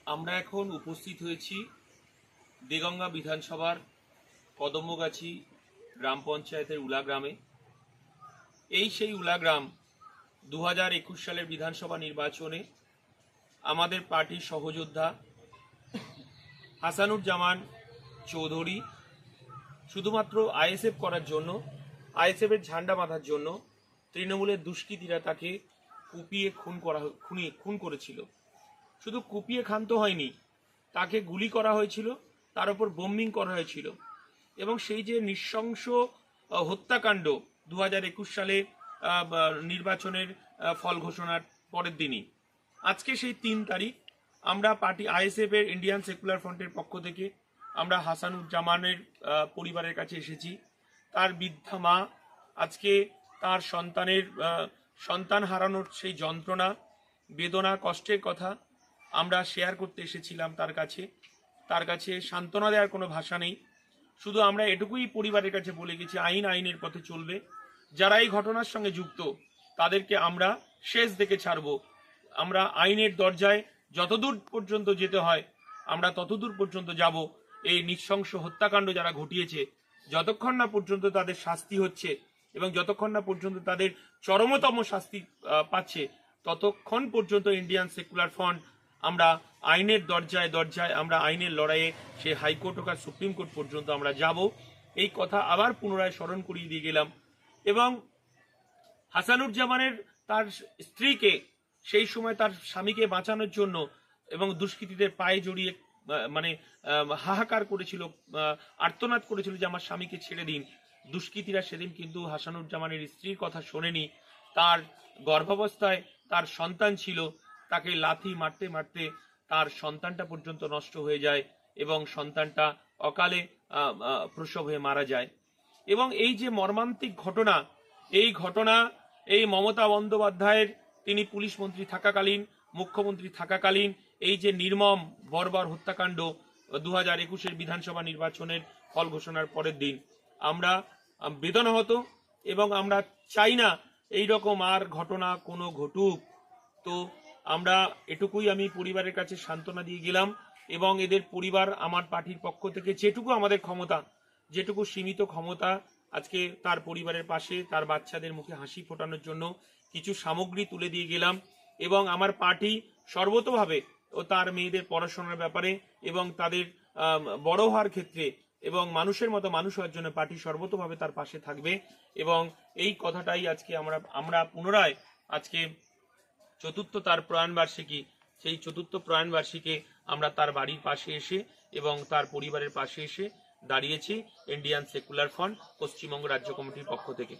আমরা এখন উপস্থিত হয়েছি দেগঙ্গা বিধানসভার কদম্বগাছি গ্রাম পঞ্চায়েতের উলা গ্রামে। এই সেই উলা গ্রাম 2021 সালের বিধানসভা নির্বাচনে আমাদের পার্টির সহযোদ্ধা হাসানুজ্জামান চৌধুরী শুধুমাত্র আইএসএফ করার জন্য, আইএসএফের ঝান্ডা বাঁধার জন্য তৃণমূলের দুষ্কৃতীরা তাকে কুপিয়ে খুন করেছিল। শুধু কুপিয়ে ক্ষান্ত হয়নি, তাকে গুলি করা হয়েছিল, তার উপর বোম্বিং করা হয়েছিল। এবং সেই যে নৃশংস হত্যাকাণ্ড 2021 সালে নির্বাচনের ফল ঘোষণার পরের দিনই, আজকে সেই 3 তারিখ আমরা পার্টি আইএসএফ এর ইন্ডিয়ান সেকুলার ফ্রন্টের পক্ষ থেকে আমরা হাসানুজ্জামানের পরিবারের কাছে এসেছি। তার বৃদ্ধা মা আজকে তার সন্তান হারানোর সেই যন্ত্রণা, বেদনা, কষ্টের কথা আমরা শেয়ার করতে এসেছিলাম তার কাছে সান্ত্বনা দেওয়ার কোনো ভাষা নেই। শুধু আমরা এটুকুই পরিবারের কাছে বলে গেছি, আইনের পথে চলবে। যারা এই ঘটনার সঙ্গে যুক্ত তাদেরকে আমরা শেষ দেখে ছাড়ব। আমরা আইনের দরজায় যতদূর পর্যন্ত যেতে হয় আমরা ততদূর পর্যন্ত যাব। এই নৃশংস হত্যাকাণ্ড যারা ঘটিয়েছে, যতক্ষণ না পর্যন্ত তাদের শাস্তি হচ্ছে এবং যতক্ষণ না পর্যন্ত তাদের চরমতম শাস্তি পাচ্ছে, ততক্ষণ পর্যন্ত ইন্ডিয়ান সেকুলার ফ্রন্ট আমরা আইনের দরজায় আমরা আইনের লড়াইয়ে সে হাইকোর্ট হোক আর সুপ্রিম কোর্ট পর্যন্ত আমরা যাব। এই কথা আবার পুনরায় স্মরণ করিয়ে দিয়ে গেলাম। এবং হাসানুজ্জামানের তার স্ত্রীকে সেই সময় তার স্বামীকে বাঁচানোর জন্য এবং দুষ্কৃতীদের পায়ে জড়িয়ে হাহাকার করেছিল, আর্তনাদ করেছিল যে আমার স্বামীকে ছেড়ে দিন। দুষ্কৃতীরা সেদিন কিন্তু হাসানুজ্জামানের স্ত্রীর কথা শোনেনি। তার গর্ভাবস্থায় তার সন্তান ছিল, তাকে লাথি মারতে মারতে তার সন্তানটা পর্যন্ত নষ্ট হয়ে যায় এবং সন্তানটা অকালে প্রসব হয়ে মারা যায়। এবং এই যে মর্মান্তিক ঘটনা, এই মমতা বন্দ্যোপাধ্যায়ের, তিনি পুলিশ মন্ত্রী থাকাকালীন, মুখ্যমন্ত্রী থাকাকালীন এই যে নির্মম বর্বর হত্যাকাণ্ড 2021 বিধানসভা নির্বাচনের ফল ঘোষণার পরের দিন, আমরা বেদনাহত এবং আমরা চাই না এই রকম আর ঘটনা কোনো ঘটুক। তো আমরা এটুকুই আমি পরিবারের কাছে সান্ত্বনা দিয়ে গেলাম এবং এদের পরিবার আমার পার্টির পক্ষ থেকে যেটুকু আমাদের ক্ষমতা, যেটুকু সীমিত ক্ষমতা, আজকে তার পরিবারের পাশে তার বাচ্চাদের মুখে হাসি ফোটানোর জন্য কিছু সামগ্রী তুলে দিয়ে গেলাম। এবং আমার পার্টি সর্বতোভাবে ও তার মেয়েদের পড়াশোনার ব্যাপারে এবং তাদের বড় হওয়ার ক্ষেত্রে এবং মানুষের মতো মানুষ হওয়ার জন্য পার্টি সর্বতোভাবে তার পাশে থাকবে। এবং এই কথাটাই আজকে আমরা পুনরায় আজকে চতুর্থ তার প্রয়াণবার্ষিকী, সেই চতুর্থ প্রয়াণবার্ষিকী আমরা তার বাড়ির পাশে এসে এবং তার পরিবারের পাশে এসে দাঁড়িয়েছি ইন্ডিয়ান সেকুলার ফ্রন্ট পশ্চিমবঙ্গ রাজ্য কমিটির পক্ষ থেকে।